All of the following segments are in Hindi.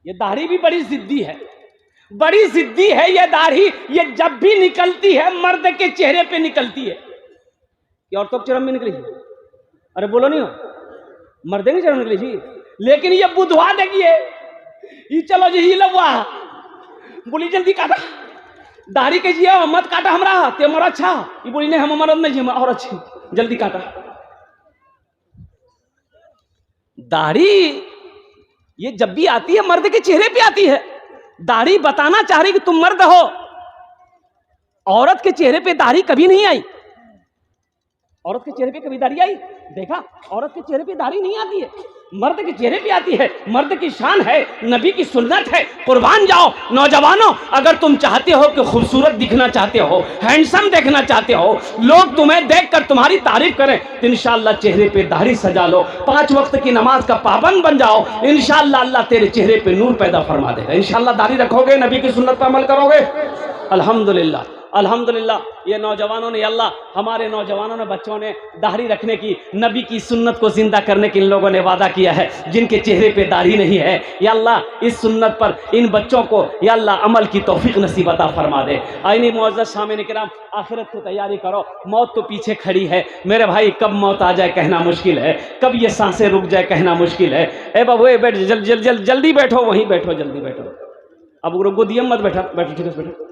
ये दाढ़ी भी बड़ी जिद्दी है, बड़ी जिद्दी है ये दाढ़ी। ये जब भी निकलती है मर्द के चेहरे पे निकलती है कि औरतों के चरम में निकली थी। अरे बोलो नहीं हो, मर्द के चरम निकली थी। लेकिन ये बुधवा देखिए, ये चलो जी ही लबुआ बोली जल्दी काटा दाढ़ी के जिया मत काटा हमरा ते मोर अच्छा। ये बोली नहीं हम मरद नहीं जी और अच्छी जल्दी काटा। दाढ़ी ये जब भी आती है मर्द के चेहरे पे आती है। दाढ़ी बताना चाह रही कि तुम मर्द हो। औरत के चेहरे पे दाढ़ी कभी नहीं आई। औरत के चेहरे पे कभी दाढ़ी आई देखा? औरत के चेहरे पे दाढ़ी नहीं आती है, मर्द के चेहरे पे आती है। मर्द की शान है, नबी की सुन्नत है। कुर्बान जाओ नौजवानों, अगर तुम चाहते हो कि खूबसूरत दिखना चाहते हो, हैंडसम देखना चाहते हो, लोग तुम्हें देखकर तुम्हारी तारीफ करें, तो इंशाअल्लाह चेहरे पे दाढ़ी सजा लो, 5 वक्त की नमाज का पाबंद बन जाओ। इंशाअल्लाह अल्लाह तेरे चेहरे पे नूर पैदा फरमा देगा। इंशाअल्लाह दाढ़ी रखोगे, नबी की सुन्नत पर अमल करोगे, अल्हम्दुलिल्लाह अल्हम्दुलिल्लाह। ये नौजवानों ने, अल्लाह हमारे नौजवानों ने, बच्चों ने दाढ़ी रखने की, नबी की सुन्नत को जिंदा करने की इन लोगों ने वादा किया है। जिनके चेहरे पे दाढ़ी नहीं है, या अल्लाह इस सुन्नत पर इन बच्चों को या अल्लाह अमल की तौफीक नसीब अता फरमा दे। आईनी मुअज़्ज़ज़ सामईन किराम, आखिरत की तैयारी करो। मौत तो पीछे खड़ी है मेरे भाई, कब मौत आ जाए कहना मुश्किल है, कब ये सांसें रुक जाए कहना मुश्किल है। ए बाबू ए बैठ, जल्दी बैठो, वहीं बैठो, जल्दी बैठो। अब गोदियम मत बैठा, बैठो ठीक है बैठो।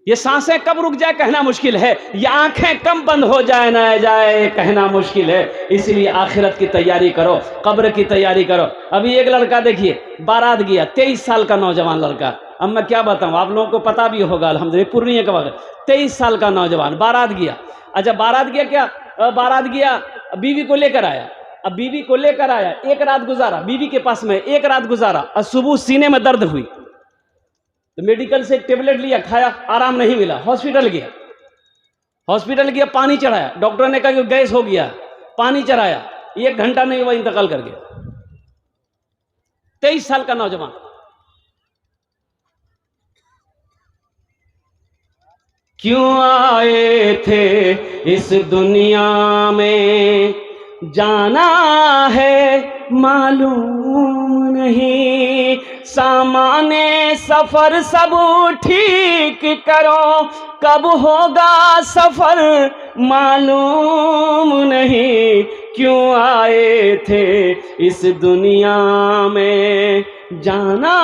ये सांसें कब रुक जाए कहना मुश्किल है, ये आंखें कब बंद हो जाए ना जाए कहना मुश्किल है। इसलिए आखिरत की तैयारी करो, कब्र की तैयारी करो। अभी एक लड़का देखिए बारात गया, 23 साल का नौजवान लड़का। अब मैं क्या बताऊं, आप लोगों को पता भी होगा अल्हम्दुलिल्लाह, पूर्णिया का वक्त 23 साल का नौजवान बारात गया। अच्छा बारात गया क्या, बारात गया, बीवी को लेकर आया। अब बीवी को लेकर आया, एक रात गुजारा बीवी के पास में, एक रात गुजारा। और सुबह सीने में दर्द हुई तो मेडिकल से एक टेबलेट लिया, खाया, आराम नहीं मिला, हॉस्पिटल गया। हॉस्पिटल गया, पानी चढ़ाया, डॉक्टर ने कहा कि गैस हो गया, पानी चढ़ाया, 1 घंटा नहीं हुआ इंतकाल कर गया। 23 साल का नौजवान। क्यों आए थे इस दुनिया में, जाना है मालूम नहीं, सामाने सफर सब ठीक करो, कब होगा सफर मालूम नहीं। क्यों आए थे इस दुनिया में, जाना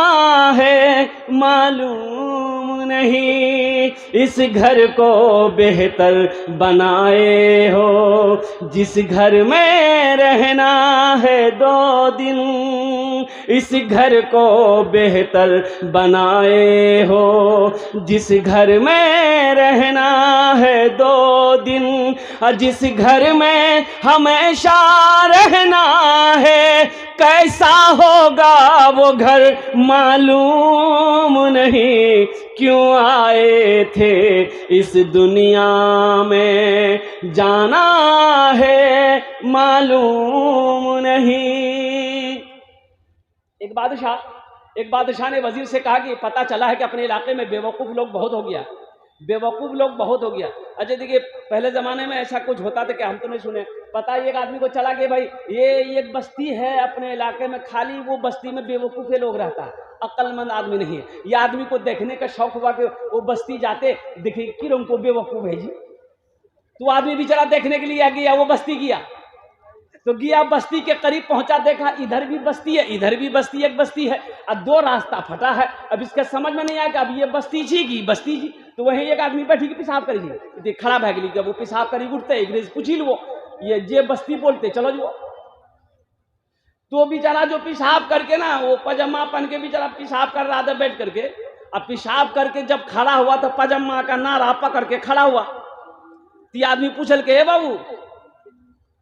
है मालूम नहीं। इस घर को बेहतर बनाए हो, जिस घर में रहना है 2 दिन, इस घर को बेहतर बनाए हो, जिस घर में रहना है 2 दिन, जिस घर में हमेशा रहना है, कैसा होगा वो घर मालूम नहीं। क्यों आए थे इस दुनिया में, जाना है मालूम नहीं। एक बादशाह ने वजीर से कहा कि पता चला है कि अपने इलाके में बेवकूफ़ लोग बहुत हो गया, बेवकूफ़ लोग बहुत हो गया। अच्छा देखिए पहले ज़माने में ऐसा कुछ होता था कि हम तो नहीं सुने। पता है एक आदमी को चला कि भाई ये एक बस्ती है अपने इलाके में, खाली वो बस्ती में बेवकूफ़े लोग रहता है, अक्लमंद आदमी नहीं है। ये आदमी को देखने का शौक हुआ कि वो बस्ती जाते, देखिए कि उनको बेवकूफ़ है जी। तो आदमी बेचारा देखने के लिए गया, वो बस्ती गया तो गया, बस्ती के करीब पहुंचा, देखा इधर भी बस्ती है, इधर भी बस्ती, एक बस्ती है, अब 2 रास्ता फटा है। अब इसका समझ में नहीं आया कि अब ये बस्ती जी की बस्ती जी। तो वहीं एक आदमी बैठी कि पेशाब करी, खराब है गली, वो पेशाब करी उठते एक पूछ लो ये जे बस्ती बोलते चलो जो। तो बेचारा जो पेशाब करके ना वो पजामा पहन के बेचारा पेशाब कर रहा था बैठ करके। अब पेशाब करके जब खड़ा हुआ तो पजामा का नारा पकड़ के खड़ा हुआ। तो आदमी पूछल के, हे बाबू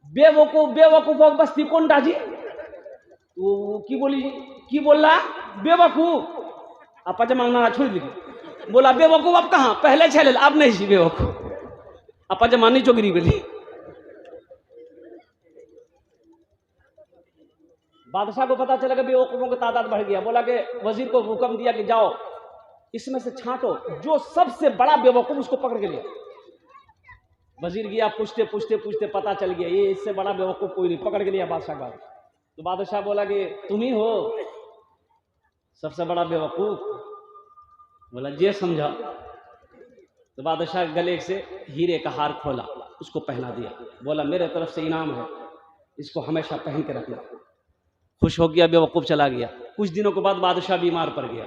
बेवकूफ बेवकूफ बस्ती कौन डाजी? वो की बोली, की बोल रहा बेवकूफ। आप पजामा नारा छोड़ दी, बोला बेवकूफ अब कहाँ, पहले छे अब नहीं सी बेवकूफ। आप पजामा नहीं चोगरी बोली। बादशाह को पता चला कि बेवकूफों की तादाद बढ़ गया। बोला कि वजीर को हुक्म दिया कि जाओ इसमें से छांटो, जो सबसे बड़ा बेवकूफ उसको पकड़ के लिया। वजीर गया, पूछते पूछते पूछते पता चल गया ये इससे बड़ा बेवकूफ कोई नहीं, पकड़ के लिया बादशाह का। तो बादशाह बोला कि तुम ही हो? सबसे बड़ा बेवकूफ। बोला जे समझा। तो बादशाह गले से हीरे का हार खोला, उसको पहना दिया, बोला मेरे तरफ से इनाम है, इसको हमेशा पहन के रखना। खुश हो गया, बेवकूफ चला गया। कुछ दिनों के बाद बादशाह बीमार पड़ गया।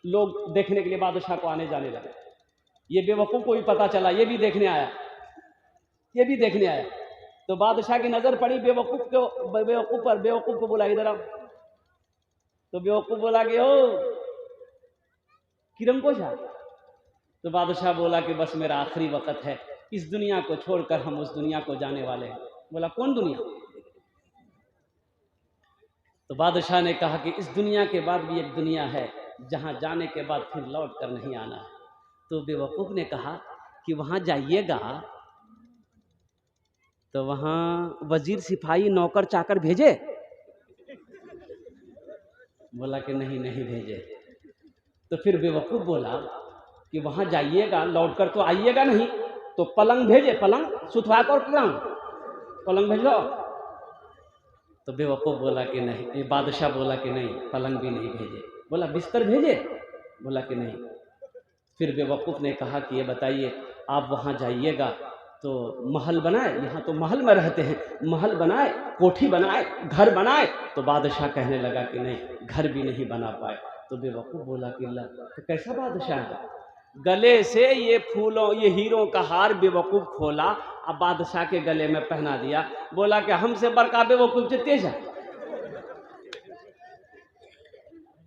लोग देखने के लिए बादशाह को आने जाने लगे। ये बेवकूफ को भी पता चला, ये भी देखने आया, ये भी देखने आया। तो बादशाह की नजर पड़ी बेवकूफ पर। बेवकूफ को बोला इधर आओ। तो बेवकूफ बोला कि ओ किरम को जा। तो बादशाह बोला कि बस मेरा आखिरी वक्त है, इस दुनिया को छोड़कर हम उस दुनिया को जाने वाले हैं। बोला कौन दुनिया? तो बादशाह ने कहा कि इस दुनिया के बाद भी एक दुनिया है जहां जाने के बाद फिर लौट कर नहीं आना है। तो बेवकूफ ने कहा कि वहां जाइएगा तो वहां वजीर सिपाही नौकर चाकर भेजे? बोला कि नहीं नहीं भेजे। तो फिर बेवकूफ बोला कि वहां जाइएगा लौट कर तो आइएगा नहीं, तो पलंग भेजे, पलंग सुतवा कर पलंग भेजो। तो बेवकूफ बोला कि नहीं, बादशाह बोला कि नहीं पलंग भी नहीं भेजे। बोला बिस्तर भेजे? बोला कि नहीं। फिर बेवकूफ़ ने कहा कि ये बताइए आप वहाँ जाइएगा तो महल बनाए, यहाँ तो महल में रहते हैं, महल बनाए, कोठी बनाए, घर बनाए। तो बादशाह कहने लगा कि नहीं घर भी नहीं बना पाए। तो बेवकूफ़ बोला कि अल्लाह तो कैसा बादशाह है? गले से ये फूलों ये हीरों का हार बेवकूफ़ खोला, अब बादशाह के गले में पहना दिया। बोला कि हमसे बड़का बेवकूफ़ जो तेज है,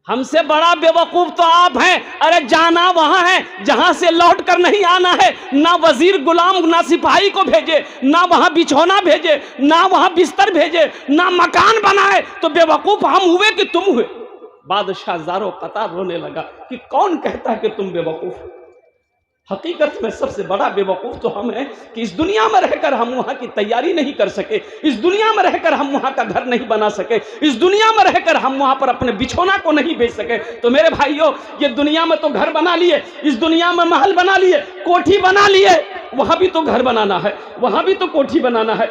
हमसे बड़ा बेवकूफ तो आप हैं। अरे जाना वहां है जहां से लौट कर नहीं आना है। ना वजीर गुलाम ना सिपाही को भेजे, ना वहां बिछौना भेजे, ना वहां बिस्तर भेजे, ना मकान बनाए। तो बेवकूफ हम हुए कि तुम हुए? बादशाह ज़ारो कतार रोने लगा कि कौन कहता है कि तुम बेवकूफ? हकीकत में सबसे बड़ा बेवकूफ़ तो हम हैं कि इस दुनिया में रहकर हम वहाँ की तैयारी नहीं कर सके, इस दुनिया में रहकर हम वहाँ का घर नहीं बना सके, इस दुनिया में रहकर हम वहाँ पर अपने बिछौना को नहीं बेच सके। तो मेरे भाइयों, ये दुनिया में तो घर बना लिए, इस दुनिया में महल बना लिए, कोठी बना लिए, वहाँ भी तो घर बनाना है, वहाँ भी तो कोठी बनाना है।